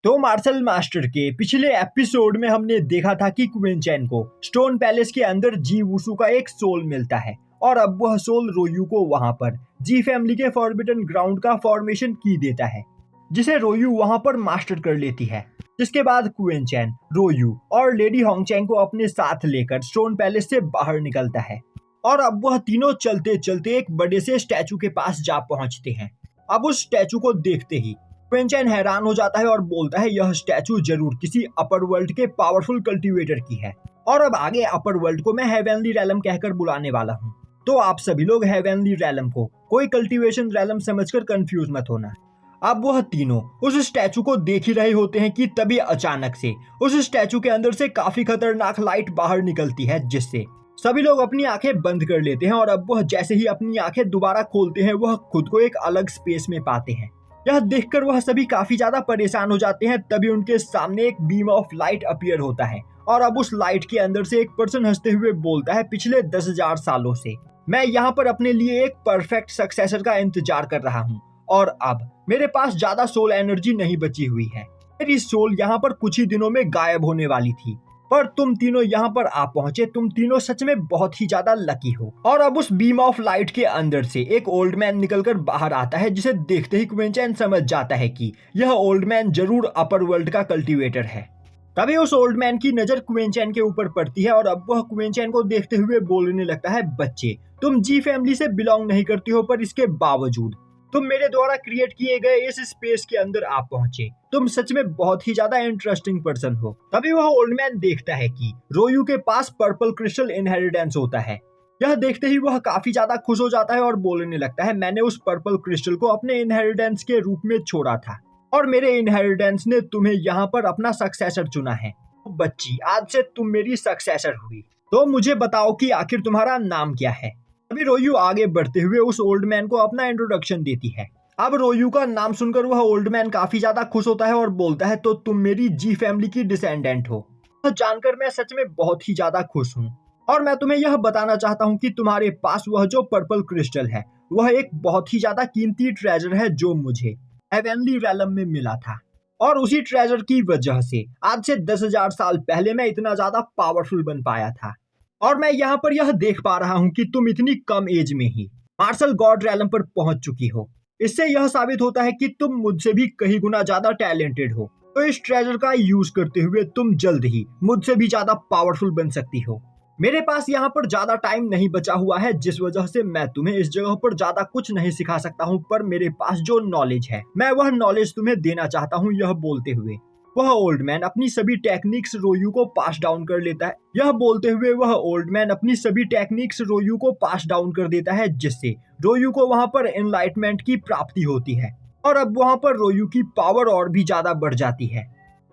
तो martial master के पिछले एपिसोड में हमने देखा था कि क्विंचेन को स्टोन पैलेस के अंदर जी वुसू का एक सोल मिलता है और अब वह सोल रोयू को वहां पर जी फैमिली के फॉरबिडन ग्राउंड का फॉर्मेशन की देता है, जिसे रोयू वहां पर मास्टर कर लेती है। जिसके बाद क्विंचेन, रोयू और लेडी होंगचैंग को अपने साथ लेकर स्टोन पैलेस से बाहर निकलता है और अब वह तीनों चलते चलते एक बड़े से स्टैचू के पास जा पहुंचते हैं। अब उस स्टैचू को देखते ही क्विंचेन हैरान हो जाता है और बोलता है यह स्टैचू जरूर किसी अपर वर्ल्ड के पावरफुल कल्टीवेटर की है और अब आगे अपर वर्ल्ड को मैं हेवनली रैलम कहकर बुलाने वाला हूँ। तो आप सभी लोग हेवनली रैलम को कोई कल्टीवेशन रैलम समझकर कंफ्यूज मत होना। अब वह तीनों उस स्टैचू को देख ही रहे होते हैं कि तभी अचानक से उस स्टैचू के अंदर से काफी खतरनाक लाइट बाहर निकलती है, जिससे सभी लोग अपनी आंखें बंद कर लेते हैं और अब वह जैसे ही अपनी आंखें दोबारा खोलते हैं वह खुद को एक अलग स्पेस में पाते हैं। यह देखकर वह सभी काफी ज्यादा परेशान हो जाते हैं। तभी उनके सामने एक बीम ऑफ लाइट अपीयर होता है और अब उस लाइट के अंदर से एक पर्सन हंसते हुए बोलता है, पिछले 10,000 सालों से मैं यहाँ पर अपने लिए एक परफेक्ट सक्सेसर का इंतजार कर रहा हूँ और अब मेरे पास ज्यादा सोल एनर्जी नहीं बची हुई है। मेरी सोल यहाँ पर कुछ ही दिनों में गायब होने वाली थी, पर तुम तीनों यहाँ पर आ पहुंचे। तुम तीनों सच में बहुत ही ज्यादा लकी हो। और अब उस बीम ऑफ लाइट के अंदर से एक ओल्ड मैन निकलकर बाहर आता है, जिसे देखते ही क्विंचेन समझ जाता है कि यह ओल्ड मैन जरूर अपर वर्ल्ड का कल्टीवेटर है। तभी उस ओल्ड मैन की नजर क्विंचेन के ऊपर पड़ती है और अब वह क्विंचेन को देखते हुए बोलने लगता है, बच्चे तुम जी फैमिली से बिलोंग नहीं करती हो, पर इसके बावजूद तुम मेरे द्वारा क्रिएट किए गए इस स्पेस के अंदर आप पहुंचे। तुम सच में बहुत ही ज्यादा इंटरेस्टिंग पर्सन हो। तभी वह ओल्ड मैन देखता है कि रोयू के पास पर्पल क्रिस्टल इनहेरिटेंस होता है। यह देखते ही वह काफी ज्यादा खुश हो जाता है और बोलने लगता है, मैंने उस पर्पल क्रिस्टल को अपने इनहेरिटेंस के रूप में छोड़ा था और मेरे इनहेरिटेंस ने तुम्हें यहाँ पर अपना सक्सेसर चुना है। बच्ची, आज से तुम मेरी सक्सेसर हुई। तो मुझे बताओ कि आखिर तुम्हारा नाम क्या है। अभी रोयू आगे बढ़ते हुए उस ओल्ड मैन को अपना इंट्रोडक्शन देती है। अब रोयू का नाम सुनकर वह ओल्ड मैन काफी ज्यादा खुश होता है और बोलता है, तो तुम मेरी जी फैमिली की डिसेंडेंट हो। जानकर मैं सच में बहुत ही ज्यादा खुश हूँ और मैं तुम्हें यह बताना चाहता हूँ कि तुम्हारे पास वह जो पर्पल क्रिस्टल है वह एक बहुत ही ज्यादा कीमती ट्रेजर है जो मुझे हेवनली रैलम में मिला था और उसी ट्रेजर की वजह से आज से 10,000 साल पहले मैं इतना ज्यादा पावरफुल बन पाया था। और मैं यहाँ पर यह देख पा रहा हूँ कि तुम इतनी कम एज में ही मार्शल गॉड रैलम पर पहुंच चुकी हो। इससे यह साबित होता है कि तुम मुझसे भी कहीं गुना ज्यादा टैलेंटेड हो। तो इस ट्रेजर का यूज करते हुए तुम जल्द ही मुझसे भी ज्यादा पावरफुल बन सकती हो। मेरे पास यहाँ पर ज्यादा टाइम नहीं बचा हुआ है, जिस वजह से मैं तुम्हें इस जगह पर ज्यादा कुछ नहीं सिखा सकता हूँ, पर मेरे पास जो नॉलेज है मैं वह नॉलेज तुम्हें देना चाहता हूँ। यह बोलते हुए वह ओल्ड मैन अपनी सभी टेक्निक्स रोयू को पास डाउन कर लेता है। यह बोलते हुए वह ओल्ड मैन अपनी सभी टेक्निक्स रोयू को पास डाउन कर देता है, जिससे रोयू को वहां पर एनलाइटमेंट की प्राप्ति होती है और अब वहां पर रोयू की पावर और भी ज्यादा बढ़ जाती है।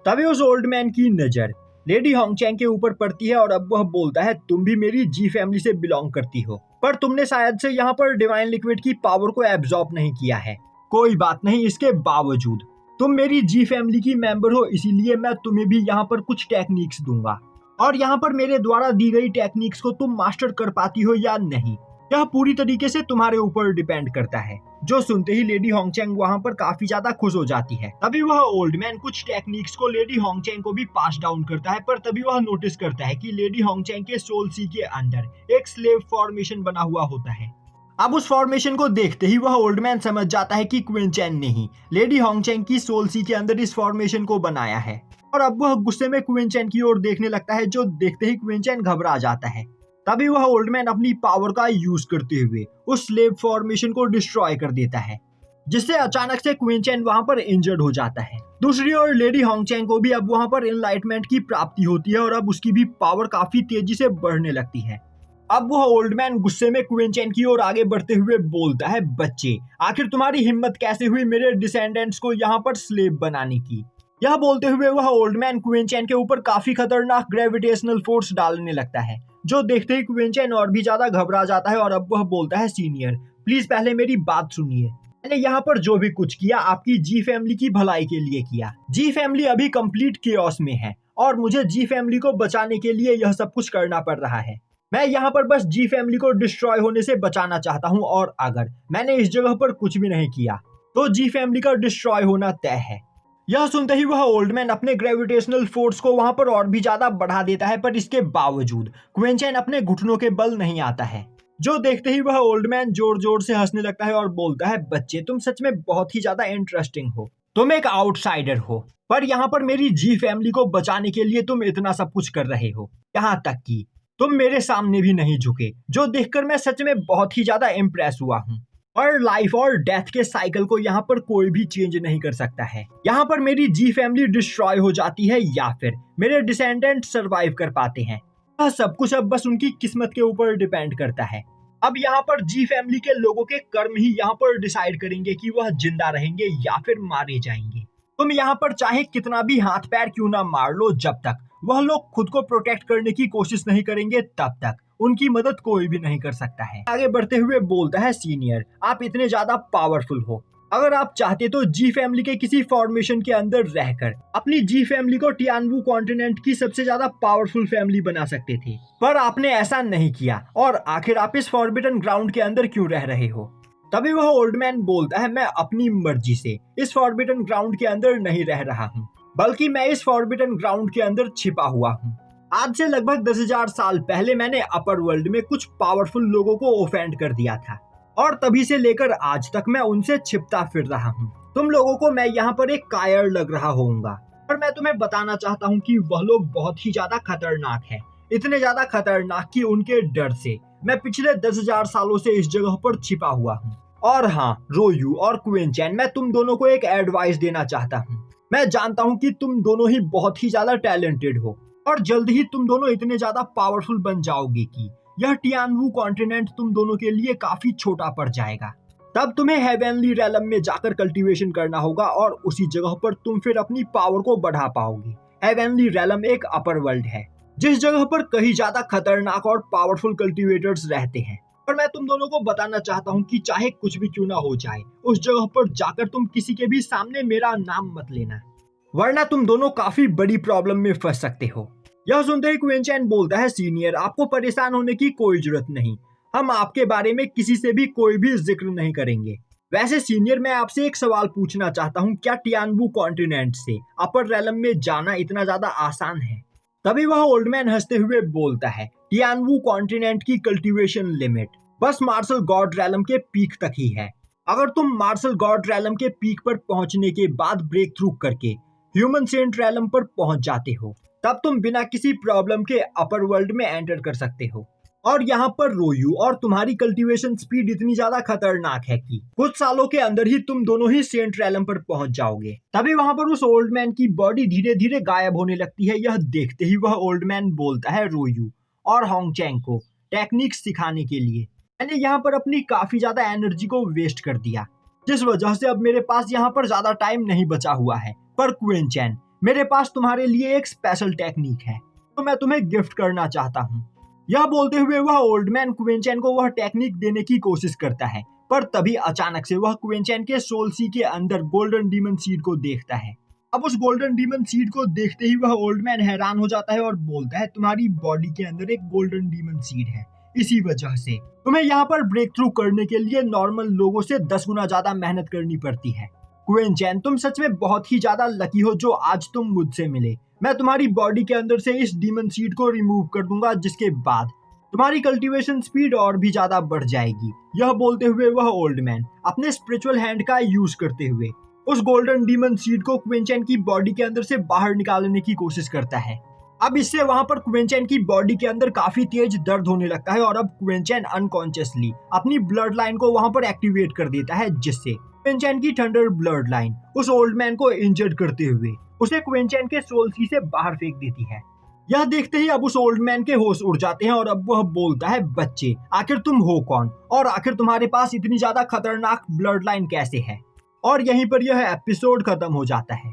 तभी उस ओल्ड मैन की नजर लेडी होंगचैंग के ऊपर पड़ती है और अब वह बोलता है, तुम भी मेरी जी फैमिली से बिलोंग करती हो, पर तुमने शायद से यहाँ पर डिवाइन लिक्विड की पावर को एब्जॉर्ब नहीं किया है। कोई बात नहीं, इसके बावजूद तुम मेरी जी फैमिली की मेंबर हो, इसीलिए मैं तुम्हें भी यहाँ पर कुछ टेक्निक्स दूंगा और यहाँ पर मेरे द्वारा दी गई टेक्निक्स को तुम मास्टर कर पाती हो या नहीं, यह पूरी तरीके से तुम्हारे ऊपर डिपेंड करता है। जो सुनते ही लेडी होंगचैंग वहाँ पर काफी ज्यादा खुश हो जाती है। तभी वह ओल्ड मैन कुछ टेक्निक्स को लेडी होंगचैंग को भी पास डाउन करता है, पर तभी वह नोटिस करता है कि लेडी होंगचैंग के सोल सी के अंदर एक स्लेव फॉर्मेशन बना हुआ होता है। अब उस फॉर्मेशन को देखते ही वह ओल्ड मैन समझ जाता है कि क्विंचेन ने ही लेडी होंगचैंग की सोल सी के अंदर इस फॉर्मेशन को बनाया है और अब वह गुस्से में क्विंचेन की ओर देखने लगता है, जो देखते ही क्विंचेन घबरा जाता है। तभी वह ओल्ड मैन अपनी पावर का यूज करते हुए उस स्लेव फॉर्मेशन को डिस्ट्रॉय कर देता है, जिससे अचानक से क्विंचेन वहां पर इंजर्ड हो जाता है। दूसरी ओर लेडी होंगचैंग को भी अब वहां पर एनलाइटमेंट की प्राप्ति होती है और अब उसकी भी पावर काफी तेजी से बढ़ने लगती है। अब वह ओल्ड मैन गुस्से में क्विंचेन की ओर आगे बढ़ते हुए बोलता है, बच्चे आखिर तुम्हारी हिम्मत कैसे हुई मेरे डिसेंडेंट्स को यहाँ पर स्लेव बनाने की। यह बोलते हुए वह ओल्ड मैन क्विंचेन के ऊपर काफी खतरनाक ग्रेविटेशनल फोर्स डालने लगता है, जो देखते ही क्विंचेन और भी ज्यादा घबरा जाता है और अब वह बोलता है, सीनियर प्लीज पहले मेरी बात सुनिए। मैंने यहाँ पर जो भी कुछ किया आपकी जी फैमिली की भलाई के लिए किया। जी फैमिली अभी कंप्लीट केओस में है और मुझे जी फैमिली को बचाने के लिए यह सब कुछ करना पड़ रहा है। मैं यहाँ पर बस जी फैमिली को डिस्ट्रॉय होने से बचाना चाहता हूँ और अगर मैंने इस जगह पर कुछ भी नहीं किया तो जी फैमिली का डिस्ट्रॉय होना तय है। यह सुनते ही वह ओल्ड मैन अपने ग्रेविटेशनल फोर्स को वहां पर और भी ज्यादा बढ़ा देता है, पर इसके बावजूद क्विंचैन अपने घुटनों के बल नहीं आता है। जो देखते ही वह ओल्ड मैन जोर जोर से हंसने लगता है और बोलता है, बच्चे तुम सच में बहुत ही ज्यादा इंटरेस्टिंग हो, तुम एक आउटसाइडर हो, पर यहाँ पर मेरी जी फैमिली को बचाने के लिए तुम इतना सब कुछ कर रहे हो, यहाँ तक कि तुम मेरे सामने भी नहीं झुके, जो देखकर मैं सच में बहुत ही ज्यादा इम्प्रेस हुआ हूँ। और लाइफ और डेथ के साइकिल को यहाँ पर कोई भी चेंज नहीं कर सकता है। यहाँ पर मेरी जी फैमिली डिस्ट्रॉय हो जाती है या फिर मेरे डिसेंडेंट सरवाइव कर पाते हैं, यह सब कुछ अब बस उनकी किस्मत के ऊपर डिपेंड करता है। अब यहाँ पर जी फैमिली के लोगों के कर्म ही यहाँ पर डिसाइड करेंगे कि वह जिंदा रहेंगे या फिर मारे जाएंगे। तुम यहाँ पर चाहे कितना भी हाथ पैर क्यों ना मार लो, जब तक वह लोग खुद को प्रोटेक्ट करने की कोशिश नहीं करेंगे तब तक उनकी मदद कोई भी नहीं कर सकता है। आगे बढ़ते हुए बोलता है, सीनियर आप इतने ज्यादा पावरफुल हो, अगर आप चाहते तो जी फैमिली के किसी फॉर्मेशन के अंदर रहकर अपनी जी फैमिली को टियानवू कॉन्टिनेंट की सबसे ज्यादा पावरफुल फैमिली बना सकते थे, पर आपने ऐसा नहीं किया और आखिर आप इस फॉरबिडन ग्राउंड के अंदर क्यों रह रहे हो। तभी वह ओल्ड मैन बोलता है, मैं अपनी मर्जी से इस फॉरबिडन ग्राउंड के अंदर नहीं रह रहा हूँ, बल्कि मैं इस फॉरबिडन ग्राउंड के अंदर छिपा हुआ हूँ। आज से लगभग 10,000 साल पहले मैंने अपर वर्ल्ड में कुछ पावरफुल लोगों को ऑफेंड कर दिया था और तभी से लेकर आज तक मैं उनसे छिपता फिर रहा हूँ। तुम लोगों को मैं यहाँ पर एक कायर लग रहा होऊंगा, पर मैं तुम्हें बताना चाहता हूँ कि वह लोग बहुत ही ज्यादा खतरनाक है, इतने ज्यादा खतरनाक कि उनके डर से मैं पिछले 10,000 सालों से इस जगह पर छिपा हुआ हूँ। और हाँ रोयू और क्विंचैन, मैं तुम दोनों को एक एडवाइस देना चाहता हूँ। मैं जानता हूँ कि तुम दोनों ही बहुत ही ज्यादा टैलेंटेड हो और जल्द ही तुम दोनों इतने ज्यादा पावरफुल बन जाओगे कि यह टियानवू कॉन्टिनेंट तुम दोनों के लिए काफी छोटा पड़ जाएगा। तब तुम्हें हेवेनली रैलम में जाकर कल्टीवेशन करना होगा और उसी जगह पर तुम फिर अपनी पावर को बढ़ा पाओगे। हेवेनली रैलम एक अपर वर्ल्ड है जिस जगह पर कहीं ज्यादा खतरनाक और पावरफुल कल्टीवेटर्स रहते हैं। पर मैं तुम दोनों को बताना चाहता हूँ कि चाहे कुछ भी क्यों ना हो जाए, उस जगह पर जाकर तुम किसी के भी सामने मेरा नाम मत लेना, वरना तुम दोनों काफी बड़ी प्रॉब्लम में फंस सकते हो। यह सुनते ही क्विंचैन बोलता है, सीनियर आपको परेशान होने की कोई जरूरत नहीं, हम आपके बारे में किसी से भी कोई भी जिक्र नहीं करेंगे। वैसे सीनियर मैं आपसे एक सवाल पूछना चाहता हूँ, क्या टियानवू कॉन्टिनेंट से अपर रैलम में जाना इतना ज्यादा आसान है। तभी वह ओल्ड मैन हंसते हुए बोलता है, टियानवू कॉन्टिनेंट की कल्टीवेशन लिमिट बस मार्शल गॉड रैलम के पीक तक ही है। अगर तुम मार्शल गॉड रैलम के पीक पर पहुंचने के बाद ब्रेक थ्रू करके ह्यूमन सेंट रैलम पर पहुंच जाते हो, तब तुम बिना किसी प्रॉब्लम के अपर वर्ल्ड में एंटर कर सकते हो। और यहाँ पर रोयू और तुम्हारी कल्टीवेशन स्पीड इतनी ज्यादा खतरनाक है कि कुछ सालों के अंदर ही तुम दोनों ही सेंट रैलम पर पहुंच जाओगे। तभी वहां पर उस ओल्ड मैन की बॉडी धीरे धीरे गायब होने लगती है। यह देखते ही वह ओल्ड मैन बोलता है, रोयू और होंगचैंग को टेक्निक सिखाने के लिए मैंने यहाँ पर अपनी काफी ज्यादा एनर्जी को वेस्ट कर दिया, जिस वजह से अब मेरे पास यहाँ पर ज्यादा टाइम नहीं बचा हुआ है। पर क्विंचैन मेरे पास तुम्हारे लिए एक स्पेशल टेक्निक है तो मैं तुम्हें गिफ्ट करना चाहता हूँ। यह बोलते हुए वह ओल्ड मैन क्विंचैन को वह टेक्निक देने की कोशिश करता है, पर तभी अचानक से वह क्विंचैन के सोल सी के अंदर गोल्डन डीमन सीड को देखता है। अब उस गोल्डन डीमन सीड को देखते ही वह ओल्ड मैन हैरान हो जाता है और बोलता है, तुम्हारी बॉडी के अंदर एक गोल्डन डीमन सीड है, इसी वजह से तुम्हें यहाँ पर ब्रेक थ्रू करने के लिए नॉर्मल लोगों से 10 गुना ज्यादा मेहनत करनी पड़ती है। क्विंचैन तुम सच में बहुत ही ज्यादा लकी हो जो आज तुम मुझसे मिले। मैं तुम्हारी बॉडी के अंदर से इस डीमन सीड को रिमूव कर दूंगा, जिसके बाद तुम्हारी कल्टीवेशन स्पीड और भी ज्यादा बढ़ जाएगी। यह बोलते हुए वह ओल्ड मैन अपने स्पिरिचुअल हैंड का यूज करते हुए उस गोल्डन डीमन सीड को क्विंचैन की बॉडी के अंदर से बाहर निकालने की कोशिश करता है। अब इससे वहां पर क्विंचैन की बॉडी के अंदर काफी तेज दर्द होने लगता है और अब क्विंचैन अनकॉन्शियसली अपनी ब्लड लाइन को वहां पर एक्टिवेट कर देता है, जिससे क्विंचैन की थंडर ब्लड लाइन उस ओल्ड मैन को इंजर्ड करते हुए उसे क्विंचैन के सोल सी से बाहर फेंक देती है। यह देखते ही अब उस ओल्ड मैन के होश उड़ जाते हैं और अब वह बोलता है, बच्चे आखिर तुम हो कौन और आखिर तुम्हारे पास इतनी ज्यादा खतरनाक ब्लड लाइन कैसे है। और यहीं पर यह एपिसोड खत्म हो जाता है।